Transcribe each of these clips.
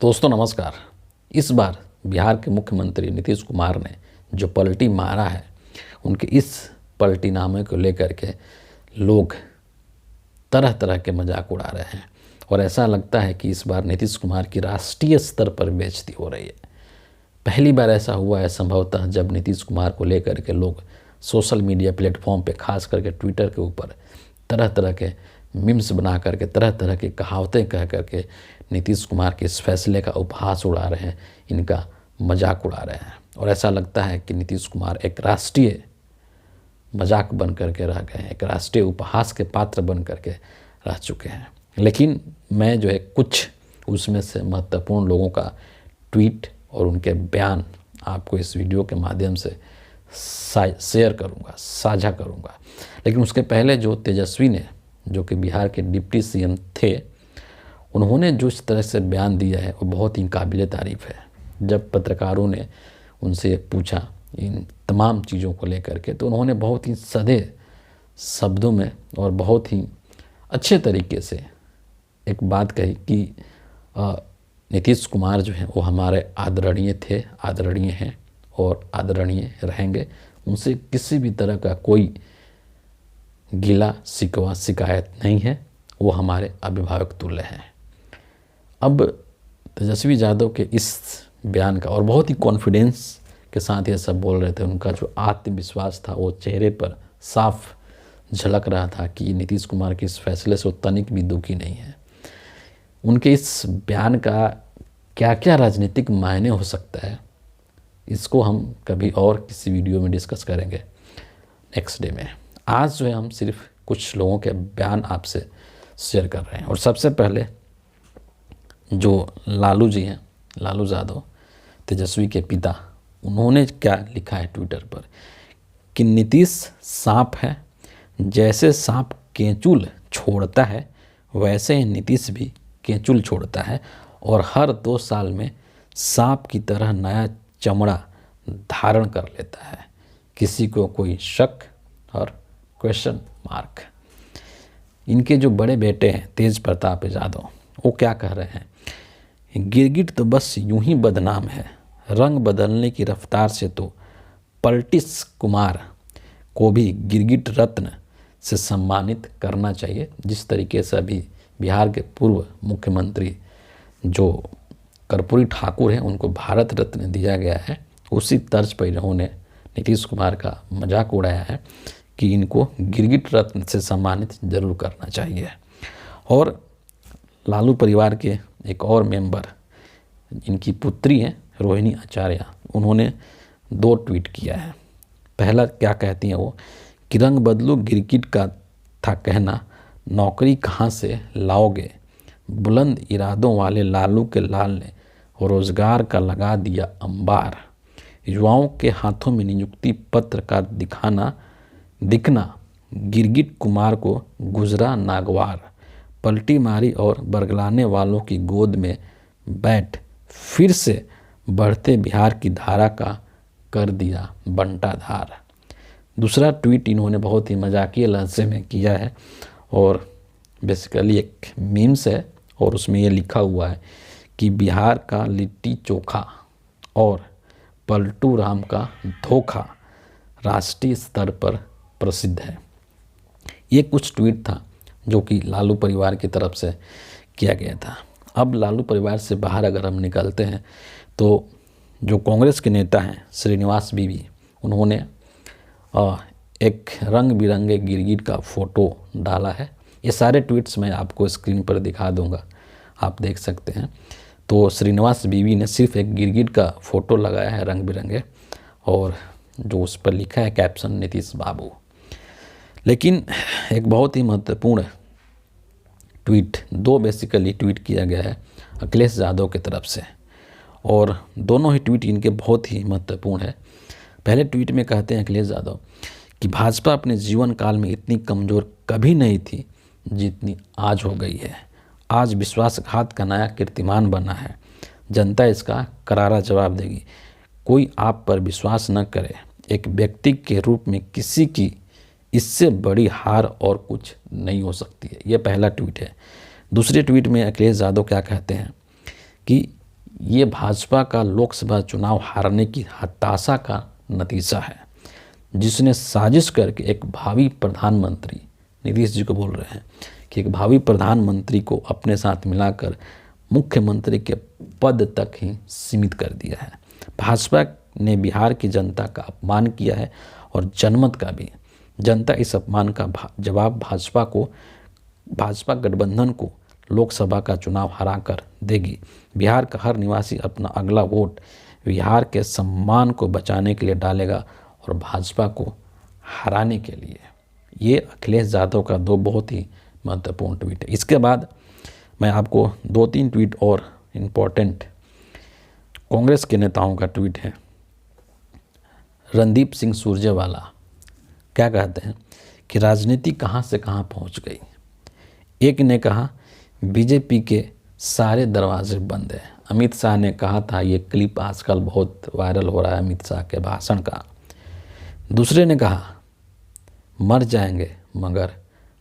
दोस्तों नमस्कार। इस बार बिहार के मुख्यमंत्री नीतीश कुमार ने जो पलटी मारा है, उनके इस पलटीनामे को लेकर के लोग तरह तरह के मजाक उड़ा रहे हैं और ऐसा लगता है कि इस बार नीतीश कुमार की राष्ट्रीय स्तर पर बेइज्जती हो रही है। पहली बार ऐसा हुआ है संभवतः जब नीतीश कुमार को लेकर के लोग सोशल मीडिया प्लेटफॉर्म पे, खास करके ट्विटर के ऊपर तरह तरह के मीम्स बना करके, तरह तरह की कहावतें कह करके नीतीश कुमार के इस फैसले का उपहास उड़ा रहे हैं, इनका मजाक उड़ा रहे हैं और ऐसा लगता है कि नीतीश कुमार एक राष्ट्रीय मजाक बन करके रह गए हैं, एक राष्ट्रीय उपहास के पात्र बन करके रह चुके हैं। लेकिन मैं जो है कुछ उसमें से महत्वपूर्ण लोगों का ट्वीट और उनके बयान आपको इस वीडियो के माध्यम से शेयर करूंगा, साझा करूंगा। लेकिन उसके पहले जो तेजस्वी ने, जो कि बिहार के डिप्टी सीएम थे, उन्होंने जो इस तरह से बयान दिया है वो बहुत ही काबिल तारीफ़ है। जब पत्रकारों ने उनसे पूछा इन तमाम चीज़ों को लेकर के, तो उन्होंने बहुत ही सधे शब्दों में और बहुत ही अच्छे तरीके से एक बात कही कि नीतीश कुमार जो है वो हमारे आदरणीय थे, आदरणीय हैं और आदरणीय रहेंगे। उनसे किसी भी तरह का कोई गिला शिकवा शिकायत नहीं है, वो हमारे अभिभावक तुल्य हैं। अब तेजस्वी यादव के इस बयान का, और बहुत ही कॉन्फिडेंस के साथ ये सब बोल रहे थे, उनका जो आत्मविश्वास था वो चेहरे पर साफ झलक रहा था कि नीतीश कुमार के इस फैसले से वो तनिक भी दुखी नहीं है। उनके इस बयान का क्या क्या राजनीतिक मायने हो सकता है, इसको हम कभी और किसी वीडियो में डिस्कस करेंगे नेक्स्ट डे में। आज जो है हम सिर्फ कुछ लोगों के बयान आपसे शेयर कर रहे हैं। और सबसे पहले जो लालू जी हैं, लालू यादव, तेजस्वी के पिता, उन्होंने क्या लिखा है ट्विटर पर कि नीतीश सांप है, जैसे सांप केंचुल छोड़ता है वैसे ही नीतीश भी केंचुल छोड़ता है और हर 2 साल में सांप की तरह नया चमड़ा धारण कर लेता है। किसी को कोई शक और क्वेश्चन मार्क। इनके जो बड़े बेटे हैं तेज प्रताप यादव, वो क्या कह रहे हैं, गिरगिट तो बस यूं ही बदनाम है, रंग बदलने की रफ्तार से तो पलटिस कुमार को भी गिरगिट रत्न से सम्मानित करना चाहिए। जिस तरीके से अभी बिहार के पूर्व मुख्यमंत्री जो कर्पूरी ठाकुर हैं, उनको भारत रत्न दिया गया है, उसी तर्ज पर इन्होंने नीतीश कुमार का मजाक उड़ाया है कि इनको गिरगिट रत्न से सम्मानित जरूर करना चाहिए। और लालू परिवार के एक और मेंबर, इनकी पुत्री हैं रोहिणी आचार्य, उन्होंने 2 ट्वीट किया है। पहला क्या कहती हैं वो कि रंग बदलू गिरगिट का था कहना, नौकरी कहाँ से लाओगे, बुलंद इरादों वाले लालू के लाल ने रोजगार का लगा दिया अंबार, युवाओं के हाथों में नियुक्ति पत्र का दिखना गिरगिट कुमार को गुजरा नागवार, पलटी मारी और बरगलाने वालों की गोद में बैठ फिर से बढ़ते बिहार की धारा का कर दिया बंटाधार। दूसरा ट्वीट इन्होंने बहुत ही मजाकिया लहजे में किया है और बेसिकली एक मीम्स है और उसमें ये लिखा हुआ है कि बिहार का लिट्टी चोखा और पलटू राम का धोखा राष्ट्रीय स्तर पर प्रसिद्ध है। ये कुछ ट्वीट था जो कि लालू परिवार की तरफ से किया गया था। अब लालू परिवार से बाहर अगर हम निकलते हैं तो जो कांग्रेस के नेता हैं श्रीनिवास बीवी, उन्होंने एक रंग बिरंगे गिरगिट का फ़ोटो डाला है। ये सारे ट्वीट्स मैं आपको स्क्रीन पर दिखा दूंगा, आप देख सकते हैं। तो श्रीनिवास बीवी ने सिर्फ एक गिरगिट का फ़ोटो लगाया है रंग बिरंगे, और जो उस पर लिखा है कैप्शन नीतीश बाबू। लेकिन एक बहुत ही महत्वपूर्ण ट्वीट, 2 बेसिकली ट्वीट किया गया है अखिलेश यादव की तरफ से, और दोनों ही ट्वीट इनके बहुत ही महत्वपूर्ण है। पहले ट्वीट में कहते हैं अखिलेश यादव कि भाजपा अपने जीवन काल में इतनी कमज़ोर कभी नहीं थी जितनी आज हो गई है। आज विश्वासघात का नया कीर्तिमान बना है, जनता इसका करारा जवाब देगी। कोई आप पर विश्वास न करे, एक व्यक्ति के रूप में किसी की इससे बड़ी हार और कुछ नहीं हो सकती है। यह पहला ट्वीट है। दूसरे ट्वीट में अखिलेश यादव क्या कहते हैं कि ये भाजपा का लोकसभा चुनाव हारने की हताशा का नतीजा है, जिसने साजिश करके एक भावी प्रधानमंत्री, नीतीश जी को बोल रहे हैं कि एक भावी प्रधानमंत्री को अपने साथ मिलाकर मुख्यमंत्री के पद तक ही सीमित कर दिया है। भाजपा ने बिहार की जनता का अपमान किया है और जनमत का भी। जनता इस अपमान का जवाब भाजपा गठबंधन को लोकसभा का चुनाव हराकर देगी। बिहार का हर निवासी अपना अगला वोट बिहार के सम्मान को बचाने के लिए डालेगा और भाजपा को हराने के लिए। ये अखिलेश यादव का दो बहुत ही महत्वपूर्ण ट्वीट है। इसके बाद मैं आपको 2-3 ट्वीट और इम्पोर्टेंट कांग्रेस के नेताओं का ट्वीट है। रणदीप सिंह सुरजेवाला क्या कहते हैं कि राजनीति कहाँ से कहाँ पहुँच गई। एक ने कहा बीजेपी के सारे दरवाजे बंद हैं। अमित शाह ने कहा था, ये क्लिप आजकल बहुत वायरल हो रहा है अमित शाह के भाषण का। दूसरे ने कहा मर जाएंगे मगर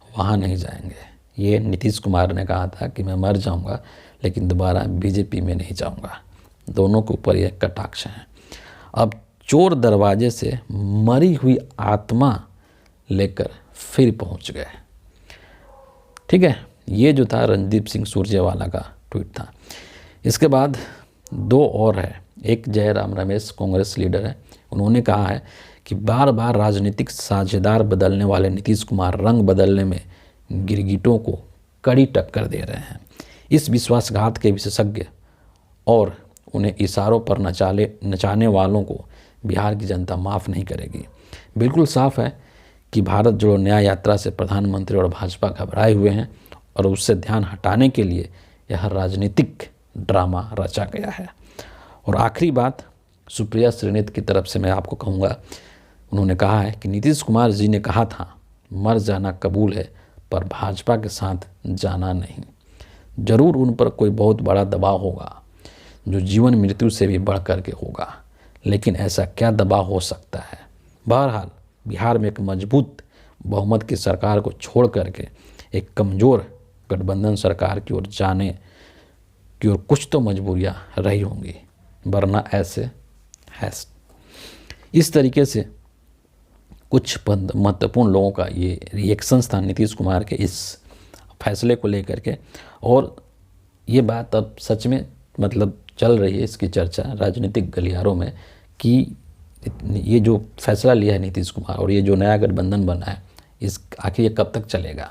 वहाँ नहीं जाएंगे। ये नीतीश कुमार ने कहा था कि मैं मर जाऊंगा लेकिन दोबारा बीजेपी में नहीं जाऊंगा। दोनों के ऊपर ये कटाक्ष है। अब चोर दरवाजे से मरी हुई आत्मा लेकर फिर पहुंच गए। ठीक है, ये जो था रणदीप सिंह सुरजेवाला का ट्वीट था। इसके बाद 2 और है। एक जयराम रमेश कांग्रेस लीडर है, उन्होंने कहा है कि बार बार राजनीतिक साझेदार बदलने वाले नीतीश कुमार रंग बदलने में गिरगिटों को कड़ी टक्कर दे रहे हैं। इस विश्वासघात के विशेषज्ञ और उन्हें इशारों पर नचाने वालों को बिहार की जनता माफ़ नहीं करेगी। बिल्कुल साफ है कि भारत जोड़ो न्याय यात्रा से प्रधानमंत्री और भाजपा घबराए हुए हैं और उससे ध्यान हटाने के लिए यह राजनीतिक ड्रामा रचा गया है। और आखिरी बात सुप्रिया श्रीनित की तरफ से मैं आपको कहूँगा, उन्होंने कहा है कि नीतीश कुमार जी ने कहा था मर जाना कबूल है पर भाजपा के साथ जाना नहीं। जरूर उन पर कोई बहुत बड़ा दबाव होगा जो जीवन मृत्यु से भी बढ़ कर के होगा, लेकिन ऐसा क्या दबाव हो सकता है। बहरहाल बिहार में एक मजबूत बहुमत की सरकार को छोड़ करके एक कमज़ोर गठबंधन सरकार की ओर जाने की ओर कुछ तो मजबूरियां रही होंगी, वरना ऐसे है। इस तरीके से कुछ महत्वपूर्ण लोगों का ये रिएक्शंस था नीतीश कुमार के इस फैसले को लेकर के। और ये बात अब सच में मतलब चल रही है, इसकी चर्चा राजनीतिक गलियारों में कि ये जो फैसला लिया है नीतीश कुमार और ये जो नया गठबंधन बना है, इस आखिर ये कब तक चलेगा,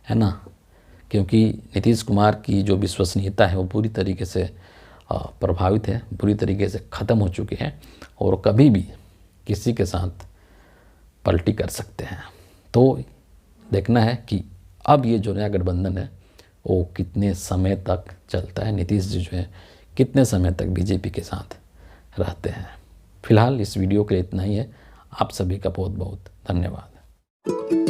है ना। क्योंकि नीतीश कुमार की जो विश्वसनीयता है वो पूरी तरीके से प्रभावित है, पूरी तरीके से ख़त्म हो चुकी है और कभी भी किसी के साथ पलटी कर सकते हैं। तो देखना है कि अब ये जो नया गठबंधन है वो कितने समय तक चलता है, नीतीश जी जो है कितने समय तक बीजेपी के साथ रहते हैं। फिलहाल इस वीडियो के लिए इतना ही है। आप सभी का बहुत बहुत धन्यवाद।